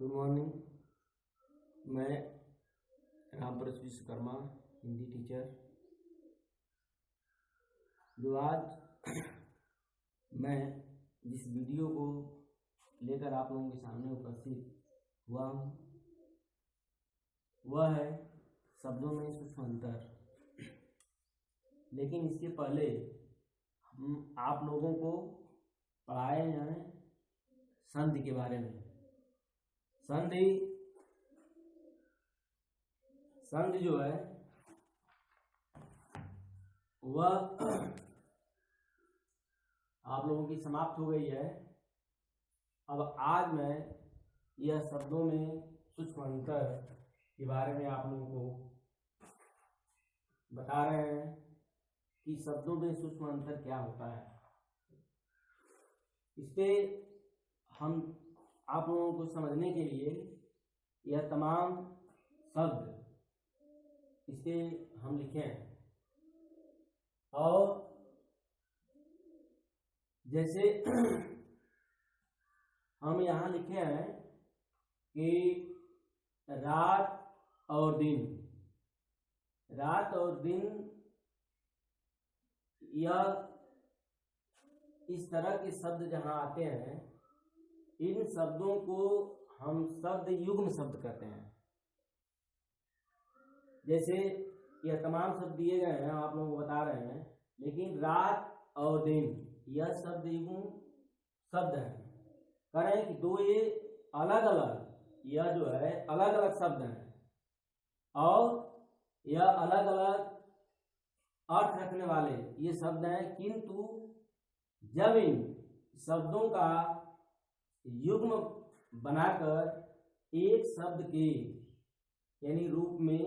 Good morning. मैं रामप्रस Vishwakarma, Hindi teacher, जो आज मैं जिस वीडियो को लेकर आप लोगों के सामने उपस्थित हुआ हूँ वह है शब्दों में सूक्ष्म अंतर। लेकिन इसके पहले हम आप लोगों को पढ़ाए हैं संधि के बारे में। संधि जो है वह आप लोगों की समाप्त हो गई है। अब आज मैं यह शब्दों में सूक्ष्म अंतर के बारे में आप लोगों को बता रहे हैं कि शब्दों में सूक्ष्म अंतर क्या होता है। इससे हम आप लोगों को समझने के लिए यह तमाम शब्द इससे हम लिखे हैं। और जैसे हम यहाँ लिखे हैं कि रात और दिन, रात और दिन, यह इस तरह के शब्द जहाँ आते हैं, इन शब्दों को हम शब्द युग्म शब्द कहते हैं। जैसे यह तमाम शब्द दिए गए हैं, आप लोगों को बता रहे हैं, लेकिन रात और दिन यह शब्द युग्म शब्द है। कह रहे हैं कि दो ये अलग अलग, यह जो है अलग अलग शब्द हैं और यह अलग अलग अर्थ रखने वाले ये शब्द हैं, किंतु जब इन शब्दों का युग्म बनाकर एक शब्द के यानी रूप में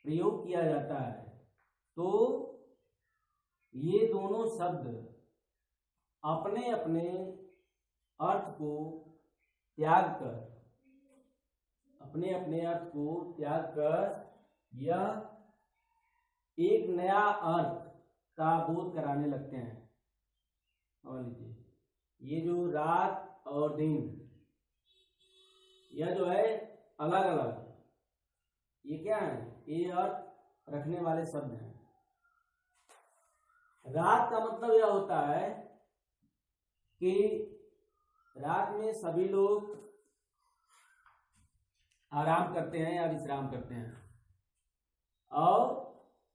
प्रयोग किया जाता है तो ये दोनों शब्द अपने अपने अर्थ को त्याग कर, अपने अपने अर्थ को त्याग कर यह एक नया अर्थ का बोध कराने लगते हैं। और लीजिए, ये जो रात और दिन, यह जो है अलग अलग, ये क्या है, ये अर्थ रखने वाले शब्द हैं। रात का मतलब यह होता है कि रात में सभी लोग आराम करते हैं या विश्राम करते हैं, और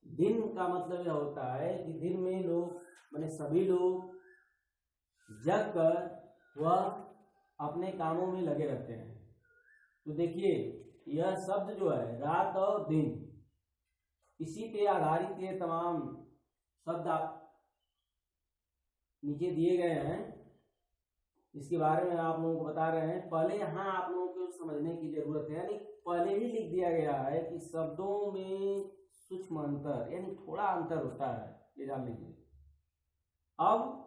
दिन का मतलब यह होता है कि दिन में लोग माने सभी लोग जग कर वह अपने कामों में लगे रहते हैं। तो देखिए, यह शब्द जो है रात और दिन, इसी पे आधारित ये तमाम शब्द आप नीचे दिए गए हैं, इसके बारे में आप लोगों को बता रहे हैं। पहले यहाँ आप लोगों को समझने की जरूरत है, यानी पहले ही लिख दिया गया है कि शब्दों में सूक्ष्म अंतर यानी थोड़ा अंतर होता है, ये जान लीजिए। अब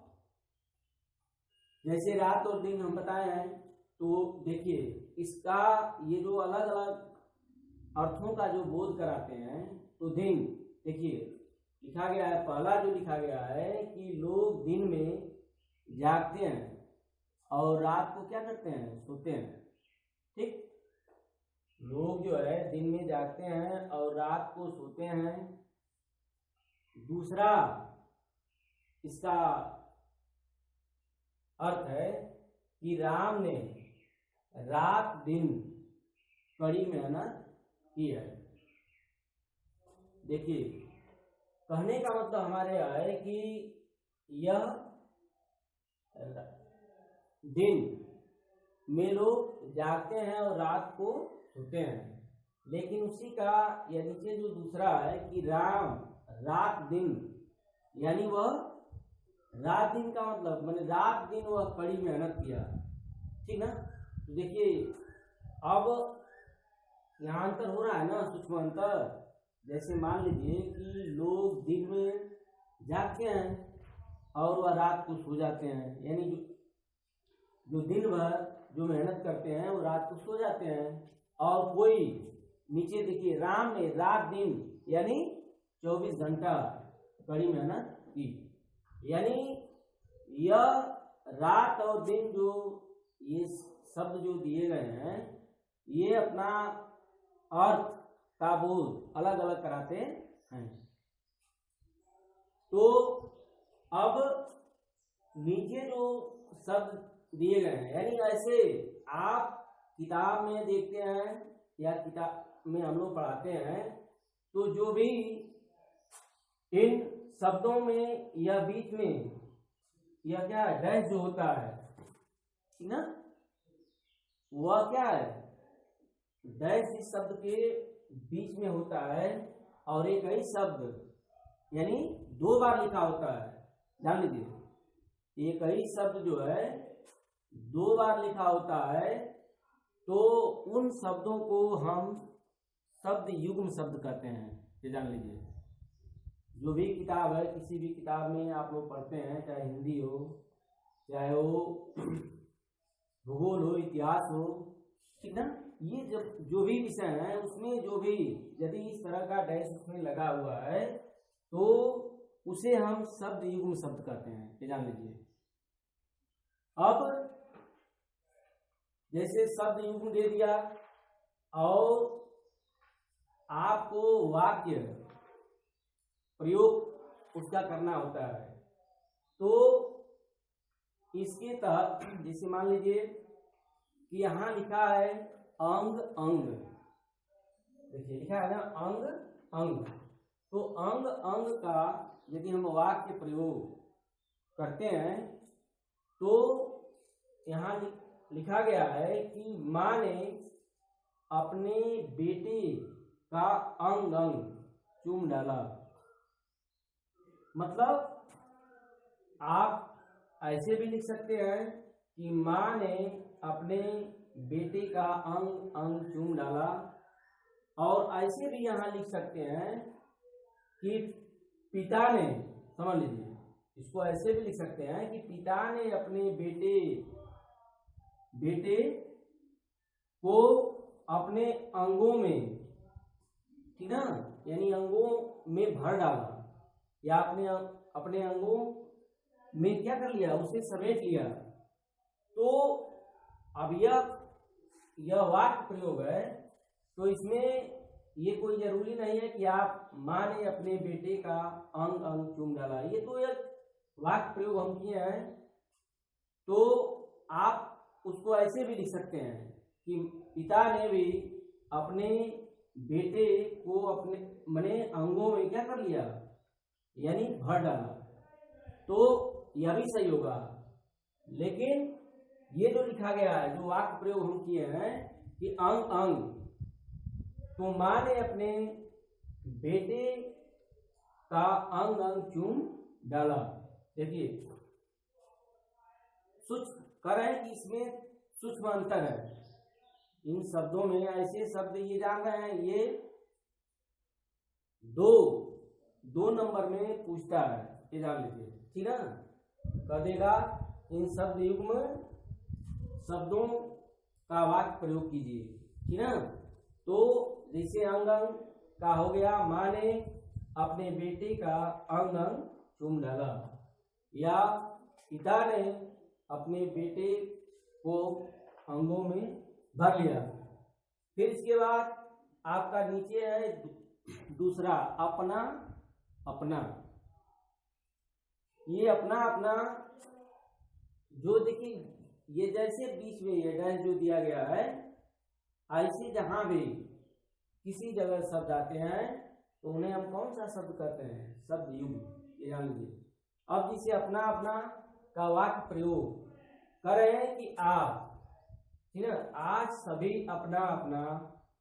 जैसे रात और दिन हम बताए हैं, तो देखिए इसका ये जो अलग अलग अर्थों का जो बोध कराते हैं, तो दिन देखिए लिखा गया है, पहला जो लिखा गया है कि लोग दिन में जागते हैं और रात को क्या करते हैं, सोते हैं। ठीक, लोग जो है दिन में जागते हैं और रात को सोते हैं। दूसरा इसका अर्थ है कि राम ने रात दिन कड़ी मेहनत की है। देखिए, कहने का मतलब हमारे यहाँ है कि यह दिन में लोग जागते हैं और रात को सोते हैं, लेकिन उसी का यह नीचे जो दूसरा है कि राम रात दिन, यानी वह रात दिन का मतलब माने रात दिन वह कड़ी मेहनत किया। ठीक ना। तो देखिए अब यहाँ अंतर हो रहा है ना, सूक्ष्म अंतर। जैसे मान लीजिए कि लोग दिन में जागते हैं और वह रात को सो जाते हैं, यानी जो दिन भर जो मेहनत करते हैं वो रात को सो जाते हैं। और कोई नीचे देखिए, राम ने रात दिन यानी 24 घंटा कड़ी मेहनत की, यानी यह रात और दिन जो ये शब्द जो दिए गए हैं ये अपना अर्थ का बोध अलग अलग कराते हैं। तो अब नीचे जो शब्द दिए गए हैं, यानी ऐसे आप किताब में देखते हैं या किताब में हम लोग पढ़ाते हैं, तो जो भी इन शब्दों में या बीच में या क्या डैश जो होता है ना, वह क्या है, डैश इस शब्द के बीच में होता है और एक ही शब्द यानी 2 बार लिखा होता है। ध्यान लीजिए, एक ही शब्द जो है 2 बार लिखा होता है, तो उन शब्दों को हम शब्द युग्म शब्द कहते हैं। ये जान लीजिए, जो भी किताब है, किसी भी किताब में आप लोग पढ़ते हैं, चाहे हिंदी हो, चाहे वो भूगोल हो, इतिहास हो, ठीक ना, ये जब जो भी विषय है उसमें जो भी यदि इस तरह का डैश उसमें लगा हुआ है तो उसे हम शब्द युग्म शब्द कहते हैं। ये जान लीजिए। अब जैसे शब्द युग्म दे दिया और आपको वाक्य प्रयोग उसका करना होता है, तो इसके तहत जैसे मान लीजिए कि यहाँ लिखा है अंग अंग, देखिए लिखा है ना अंग अंग, तो अंग अंग का यदि हम वाक्य प्रयोग करते हैं तो यहाँ लिखा गया है कि माँ ने अपने बेटे का अंग अंग चूम डाला। मतलब आप ऐसे भी लिख सकते हैं कि माँ ने अपने बेटे का अंग अंग चूम डाला, और ऐसे भी यहाँ लिख सकते हैं कि पिता ने, समझ लीजिए, इसको ऐसे भी लिख सकते हैं कि पिता ने अपने बेटे को अपने अंगों में, ठीक ना, यानी अंगों में भर डाला, या अपने अंगों में क्या कर लिया, उसे समेट लिया। तो अब यह वाक्य प्रयोग है, तो इसमें ये कोई जरूरी नहीं है कि आप माँ ने अपने बेटे का अंग अंग चूम डाला, ये तो एक वाक्य प्रयोग हम किए हैं। तो आप उसको ऐसे भी लिख सकते हैं कि पिता ने भी अपने बेटे को अपने अंगों में क्या कर लिया, यानी भर डाला, तो यह भी सही होगा। लेकिन ये जो लिखा गया है, जो वाक्य प्रयोग हम किए हैं कि अंग अंग, तो माँ ने अपने बेटे का अंग अंग चूम डाला। देखिए सूक्ष्म करें कि इसमें सूक्ष्म अंतर है इन शब्दों में। ऐसे शब्द ये जान रहे हैं, ये दो नंबर में पूछता है, ये जान लीजिए, ठीक है ना। कह देगा इन शब्द युग्म शब्दों का वाक्य प्रयोग कीजिए, ठीक है। तो जैसे अंग अंग का हो गया, माँ ने अपने बेटे का अंग अंग चूम डाला, या पिता ने अपने बेटे को अंगों में भर लिया। फिर इसके बाद आपका नीचे है दूसरा अपना अपना। ये अपना अपना जो देखिए, ये जैसे बीच में ये डैश जो दिया गया है, ऐसे जहां भी किसी जगह शब्द आते हैं तो उन्हें हम कौन सा शब्द कहते हैं, शब्द युग्म। ये जान लीजिए। अब जिसे अपना अपना का वाक्य प्रयोग कर रहे हैं कि आप, ठीक है, आज सभी अपना अपना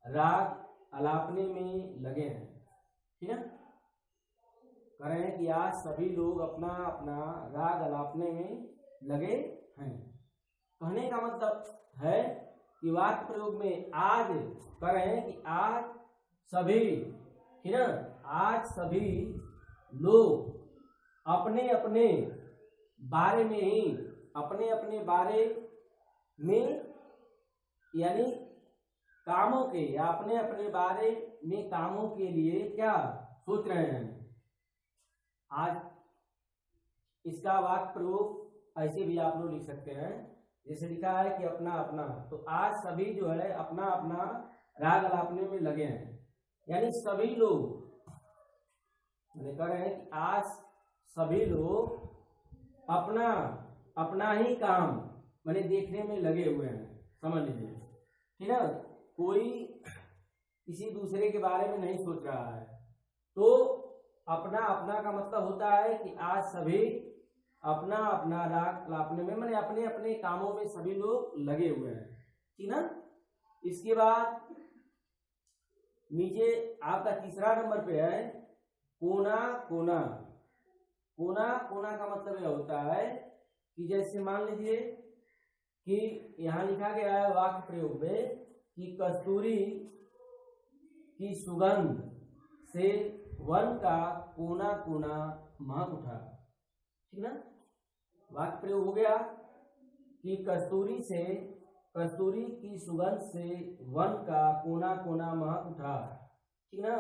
राग अलापने में लगे हैं, ठीक है। कह रहे हैं कि आज सभी लोग अपना अपना राग अलापने में लगे हैं। कहने का मतलब है कि वाक्य प्रयोग में आज कह रहे हैं कि आज सभी, ठीक है, आज सभी लोग अपने अपने बारे में ही, अपने अपने बारे में, यानी कामों के, या अपने अपने बारे में कामों के लिए क्या सोच रहे हैं। आज इसका वाक्य प्रयोग ऐसे भी आप लोग लिख सकते हैं, जैसे लिखा है कि अपना अपना, तो आज सभी जो है अपना अपना राग अलापने में लगे हैं, यानी सभी लोग मैंने कह रहे हैं कि आज सभी लोग अपना अपना ही काम मैंने देखने में लगे हुए हैं, समझ लीजिए, ठीक है। कोई किसी दूसरे के बारे में नहीं सोच रहा है। तो अपना अपना का मतलब होता है कि आज सभी अपना अपना राग अलापने में मैंने अपने अपने कामों में सभी लोग लगे हुए हैं, ठीक ना। इसके बाद नीचे आपका तीसरा नंबर पे है कोना कोना। कोना कोना का मतलब यह होता है कि जैसे मान लीजिए कि यहाँ लिखा गया है वाक्य प्रयोग में कि कस्तूरी की सुगंध से वन का कोना कोना महक उठा, ठीक ना। वाक्य प्रयोग हो गया कि कस्तूरी की सुगंध से वन का कोना कोना महक उठा, ठीक ना।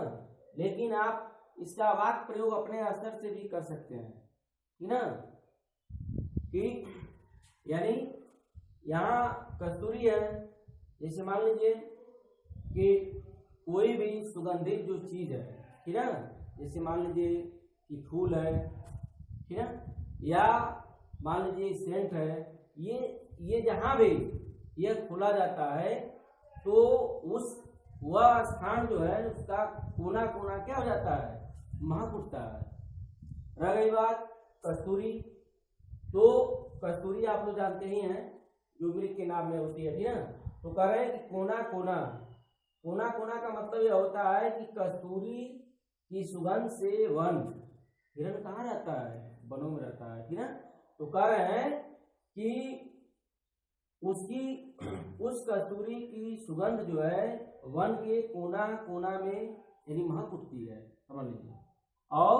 लेकिन आप इसका वाक्य प्रयोग अपने स्तर से भी कर सकते हैं, ठीक ना, कि यानी यहाँ कस्तूरी है, जैसे मान लीजिए कि कोई भी सुगंधित जो चीज है, ठीक है, जैसे मान लीजिए कि फूल है, ठीक है, या मान लीजिए सेंट है, ये जहां भी यह खोला जाता है तो वह स्थान जो है उसका कोना कोना क्या हो जाता है, महक उठता है। रह गई बात कस्तूरी, तो कस्तूरी आप लोग जानते ही हैं जो मृग के नाम में होती है, ठीक है। तो कह रहे हैं कि कोना कोना, कोना कोना का मतलब यह होता है कि कस्तूरी की सुगंध से वन, हिरण कहाँ रहता है, वनों में रहता है, ठीक है। तो कह रहे हैं कि उस कस्तूरी की सुगंध जो है वन के कोना कोना में यानी महक उठती है, समझ लीजिए, और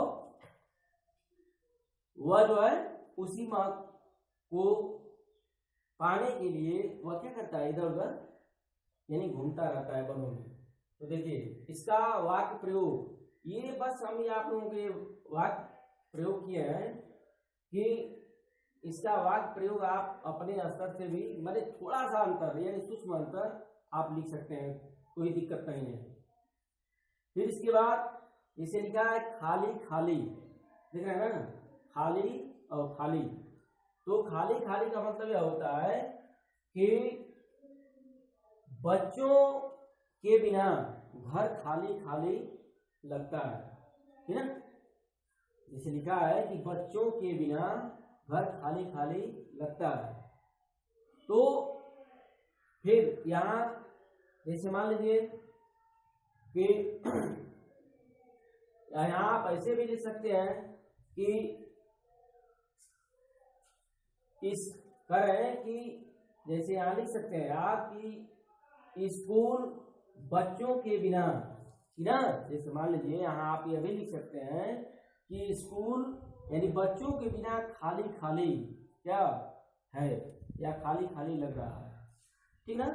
वह जो है उसी महक को पाने के लिए वह क्या करता है, इधर उधर यानी घूमता रहता है वनों में। तो देखिए इसका वाक्य प्रयोग, ये बस हम आप लोगों के वाक्य प्रयोग किए हैं कि इसका वाक्य प्रयोग आप अपने स्तर से भी मतलब थोड़ा सा अंतर यानी सूक्ष्म अंतर आप लिख सकते हैं, कोई दिक्कत नहीं है। फिर इसके बाद इसे लिखा है खाली खाली, देख रहे हैं ना, खाली और खाली। तो खाली खाली का मतलब यह होता है कि बच्चों के बिना घर खाली खाली लगता है, ठीक है। जैसे लिखा है कि बच्चों के बिना घर खाली खाली लगता है। तो फिर यहाँ जैसे मान लीजिए कि यहाँ आप ऐसे भी लिख सकते हैं कि इस कह रहे हैं कि जैसे यहाँ लिख सकते हैं आप कि स्कूल बच्चों के बिना, ना, जैसे मान लीजिए यहाँ आप यह भी लिख सकते हैं कि स्कूल यानी बच्चों के बिना खाली खाली क्या है या खाली खाली लग रहा है, ठीक ना।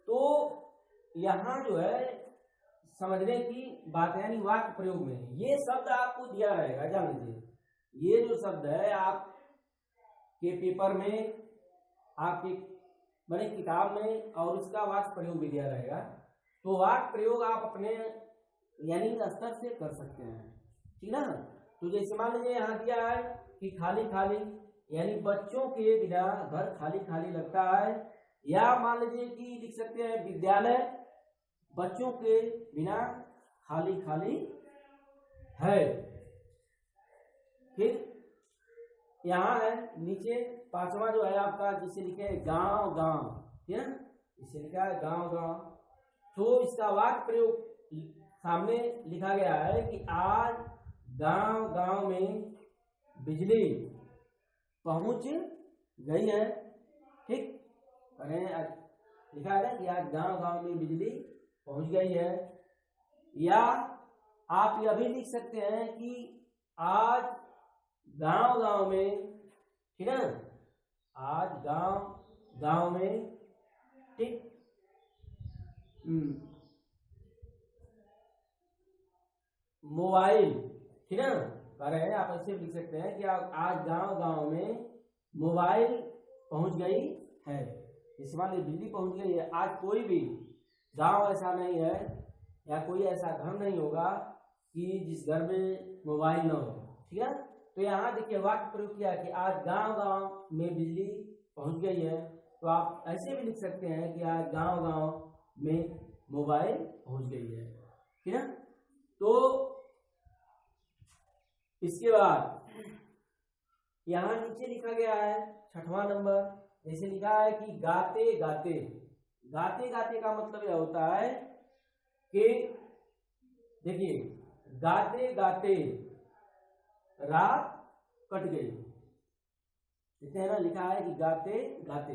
तो यहाँ जो है समझने की बात है, यानी वाक्य प्रयोग में ये शब्द आपको दिया रहेगा, जान लीजिए ये जो शब्द है आप के पेपर में, आपके बड़े किताब में, और उसका वाक्य प्रयोग भी दिया रहेगा। तो वाक्य प्रयोग आप अपने यानी स्तर से कर सकते हैं, ठीक ना। तो जैसे मान लीजिए यहाँ दिया है कि खाली खाली यानी बच्चों के बिना घर खाली खाली लगता है, या मान लीजिए कि लिख सकते हैं विद्यालय बच्चों के बिना खाली खाली है। फिर यहाँ है नीचे पांचवा जो है आपका, जिसे लिखे गांव गांव, ठीक है, इसे लिखा है गांव गांव। तो इसका वाक्य प्रयोग सामने लिखा गया है कि आज गांव गांव में बिजली पहुंच गई है, ठीक, लिखा है कि आज गांव गांव में बिजली पहुंच गई है। या आप यह भी लिख सकते हैं कि आज गांव गांव में, ठीक है, आज गांव गांव में, ठीक, मोबाइल, ठीक है, कह रहे हैं आप ऐसे लिख सकते हैं कि आज गांव गांव में मोबाइल पहुंच गई है। इस मान लीजिए बिजली पहुंच गई है। आज कोई भी गांव ऐसा नहीं है या कोई ऐसा घर नहीं होगा कि जिस घर में मोबाइल न हो, ठीक है। तो यहाँ देखिए वाक्य प्रयोग किया कि आज गांव-गांव में बिजली पहुंच गई है। तो आप ऐसे भी लिख सकते हैं कि आज गांव-गांव में मोबाइल पहुंच गई है, ठीक है। तो इसके बाद यहाँ नीचे लिखा गया है 6वां नंबर, जैसे लिखा है कि गाते गाते। गाते गाते का मतलब यह होता है कि देखिए गाते गाते रात कट गई, देखते हैं ना, लिखा है कि गाते गाते।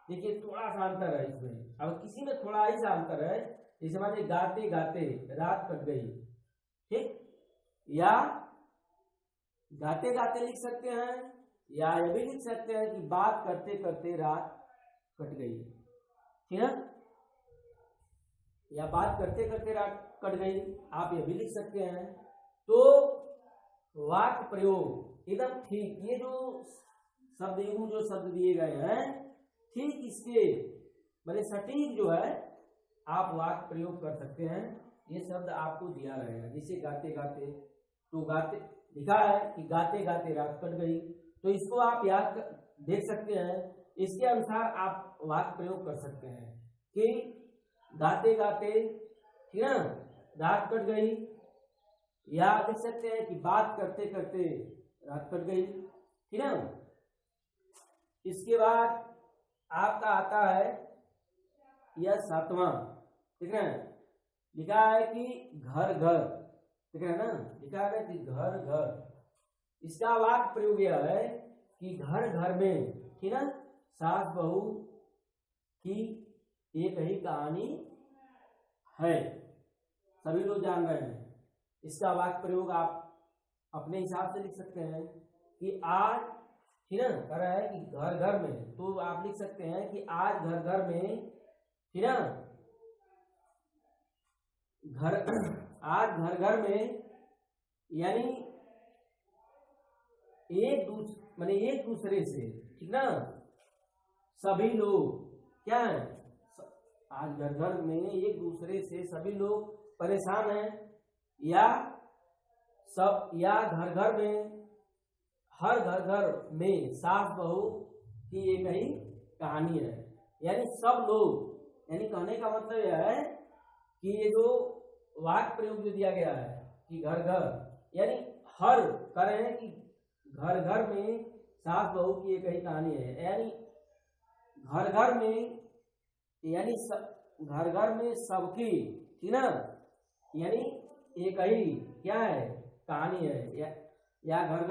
देखिए थोड़ा सा अंतर है इसमें, अब किसी में थोड़ा ही सा अंतर है। जैसे मानिए गाते गाते रात कट गई, ठीक, या गाते गाते लिख सकते हैं, या यह भी लिख सकते हैं कि बात करते करते रात कट गई, ठीक है, या बात करते करते रात कट गई, आप यह भी लिख सकते हैं। तो वाक्य प्रयोग एकदम ठीक, ये जो शब्द दिए गए हैं, ठीक इसके मतलब सटीक जो है आप वाक्य प्रयोग कर सकते हैं। ये शब्द आपको दिया रहेगा, जैसे गाते गाते, तो गाते लिखा है कि गाते गाते रात कट गई, तो इसको आप याद देख सकते हैं। इसके अनुसार आप वाक्य प्रयोग कर सकते हैं कि गाते गाते, ठीक है, रात कट गई, या देख सकते हैं कि बात करते करते रात कट गई, ठीक है। इसके बाद आपका आता है यह 7वां, ठीक है, लिखा है कि घर घर, ठीक है ना, लिखा है कि घर घर। इसका वाक्य प्रयोग यह है कि घर घर में, ठीक है, सास बहू की एक ही कहानी है, सभी लोग जान रहे हैं। इसका वाक्य प्रयोग आप अपने हिसाब से लिख सकते हैं कि आज, ठीक है, कह रहा है कि घर घर में, तो आप लिख सकते हैं कि आज घर घर में, ठीक है, आज घर घर में, यानी एक दूसरे से, ठीक ना, सभी लोग क्या है, आज घर घर में एक दूसरे से सभी लोग परेशान हैं, या घर घर में, हर घर घर में सास बहू की एक ही कहानी है, यानी सब लोग, यानी कहने का मतलब यह है कि ये जो वाक्य प्रयोग जो दिया गया है कि घर घर, यानी हर कह रहे हैं कि घर घर में सास बहू की एक ही कहानी है, यानी घर घर में, यानी घर घर में सबकी, ठीक ना, यानी एक ही क्या है कहानी है, या घर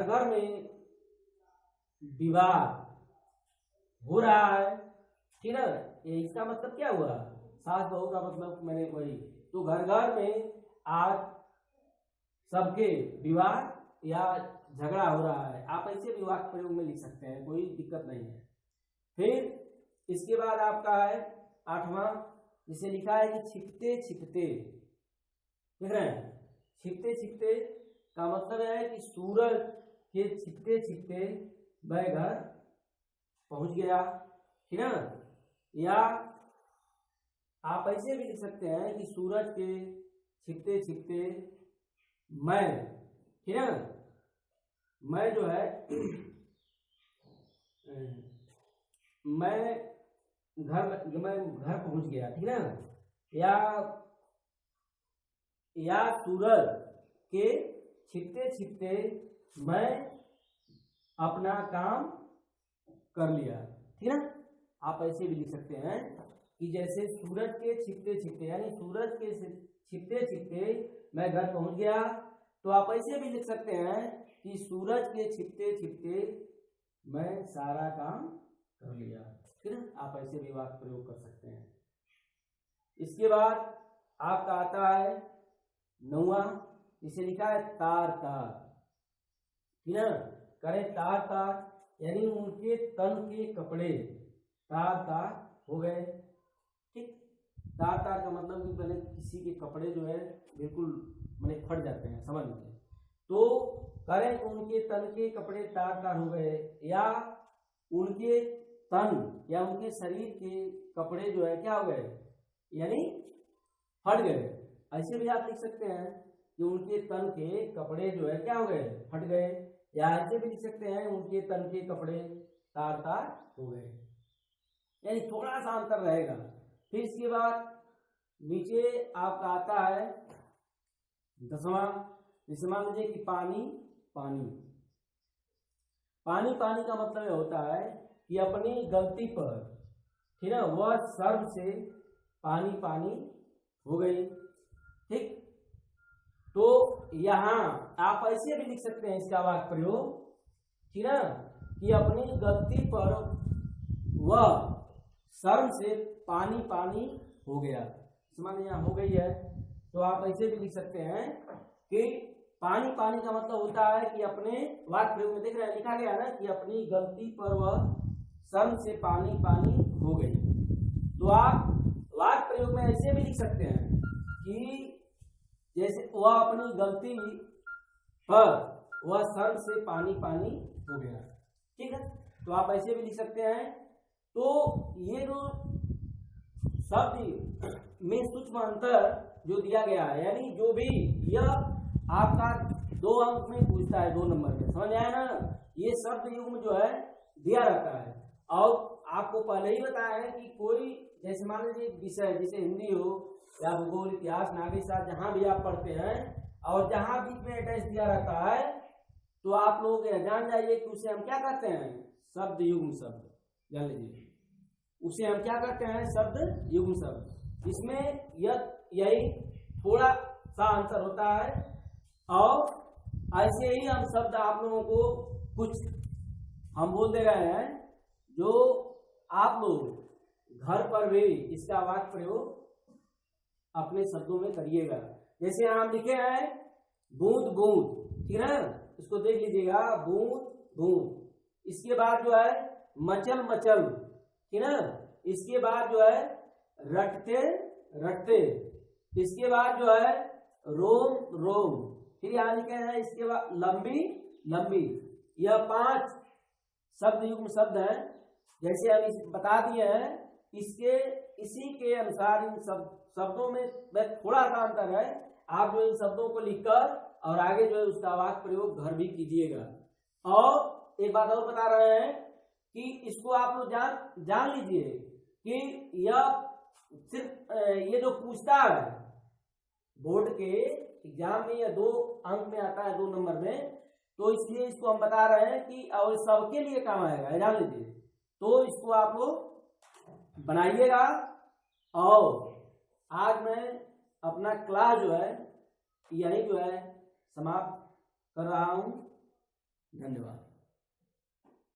घर में विवाद हो रहा है, ठीक ना। इसका मतलब क्या हुआ, सास बहू का मतलब मैंने वही, तो घर घर में आज सबके विवाद या झगड़ा हो रहा है, आप ऐसे भी वाक्य प्रयोग में लिख सकते हैं, कोई दिक्कत नहीं है। फिर इसके बाद आपका है 8वां, जिसे लिखा है कि छिपते छिपते, देख रहे हैं, छिपते छिपते का मतलब है कि सूरज के छिपते छिपते मैं घर पहुंच गया, ठीक है, या आप ऐसे भी लिख सकते हैं कि सूरज के छिपते छिपते मैं, ठीक है, मैं जो है मैं घर पहुंच गया, ठीक है ना, या सूरज के छिपते छिपते मैं अपना काम कर लिया, ठीक है। आप ऐसे भी लिख सकते हैं कि जैसे सूरज के छिपते छिपते, यानी सूरज के छिपते छिपते मैं घर पहुंच गया, तो आप ऐसे भी लिख सकते हैं कि सूरज के छिपते छिपते मैं सारा काम कर लिया, ठीक है। आप ऐसे भी वाक्य प्रयोग कर सकते हैं। इसके बाद आपका आता है 9वां, इसे लिखा है तार तार, ठीक है, करे तार तार, यानी उनके तन के कपड़े तार तार हो गए, ठीक। तार तार का मतलब कि पहले किसी के कपड़े जो है बिल्कुल मैंने फट जाते हैं, समझ लीजिए, तो करें उनके तन के कपड़े तार तार हो गए, या उनके तन या उनके शरीर के कपड़े जो है क्या हो गए, यानी फट गए। ऐसे भी आप लिख सकते हैं कि उनके तन के कपड़े जो है क्या हो गए, फट गए। या ऐसे भी लिख सकते हैं उनके तन के कपड़े तार तार हो गए, यानी थोड़ा सा अंतर रहेगा। फिर इसके बाद नीचे आपका आता है 10वां। जैसे मान लीजिए कि पानी पानी पानी पानी का मतलब यह होता है कि अपनी गलती पर, ठीक है, वह सर्व से पानी पानी हो गई। ठीक, तो यहां आप ऐसे भी लिख सकते हैं इसका वाक्य प्रयोग, ठीक है, कि अपनी गलती पर वह सर्व से पानी पानी हो गया। समझ यहाँ हो गई है, तो आप ऐसे भी लिख सकते हैं कि पानी पानी का मतलब होता है कि अपने वाक्य प्रयोग में देख रहे हैं लिखा गया ना कि अपनी गलती पर वह सर्व से पानी पानी हो गई। तो आप वाक्य प्रयोग में ऐसे भी लिख सकते हैं कि जैसे वह अपनी गलती पर वह सर्व से पानी पानी हो गया। ठीक है, तो आप ऐसे भी लिख सकते हैं। तो ये जो शब्द में सूक्ष्म अंतर जो दिया गया है, यानी जो भी यह आपका 2 अंक में पूछता है, 2 नंबर में, समझ आया ना। ये शब्द युग्म जो है दिया रहता है, और आपको पहले ही बताया है कि कोई जैसे मान लीजिए विषय जैसे हिंदी हो या भूगोल, इतिहास, नागरिक शास्त्र, जहां भी आप पढ़ते हैं और जहां बीच में अटैच दिया रहता है, तो आप लोग जान जाइए कि उसे हम क्या कहते हैं, शब्द युग्म शब्द। जान लीजिए उसे हम क्या कहते हैं, शब्द युग्म शब्द। इसमें यही थोड़ा सा अंतर होता है। और ऐसे ही हम शब्द आप लोगों को कुछ हम बोल दे रहे हैं जो आप लोग घर पर भी इसका वाक्य प्रयोग अपने शब्दों में करिएगा। जैसे हम लिखे हैं बूंद बूंद, ठीक है, इसको देख लीजिएगा, बूंद बूंद। इसके बाद जो है मचल मचल, ठीक है, इसके बाद जो है रटते रटते, इसके बाद जो है रोम रोम, फिर यहाँ लिखे हैं इसके बाद लंबी लंबी। यह 5 शब्द युग्म शब्द हैं। जैसे हम बता दिए हैं, इसी के अनुसार इन शब्दों में थोड़ा सा अंतर है। आप जो इन शब्दों को लिखकर और आगे जो है उसका वाक्य प्रयोग घर भी कीजिएगा। और एक बात और बता रहे हैं कि इसको आप लोग जान लीजिए कि यह सिर्फ ये जो पूछता है बोर्ड के एग्जाम में, यह 2 अंक में आता है, 2 नंबर में, तो इसलिए इसको हम बता रहे हैं कि और सबके लिए काम आएगा, जान लीजिए। तो इसको आप लोग बनाइएगा। और आज मैं अपना क्लास जो है यही जो है समाप्त कर रहा हूं। धन्यवाद।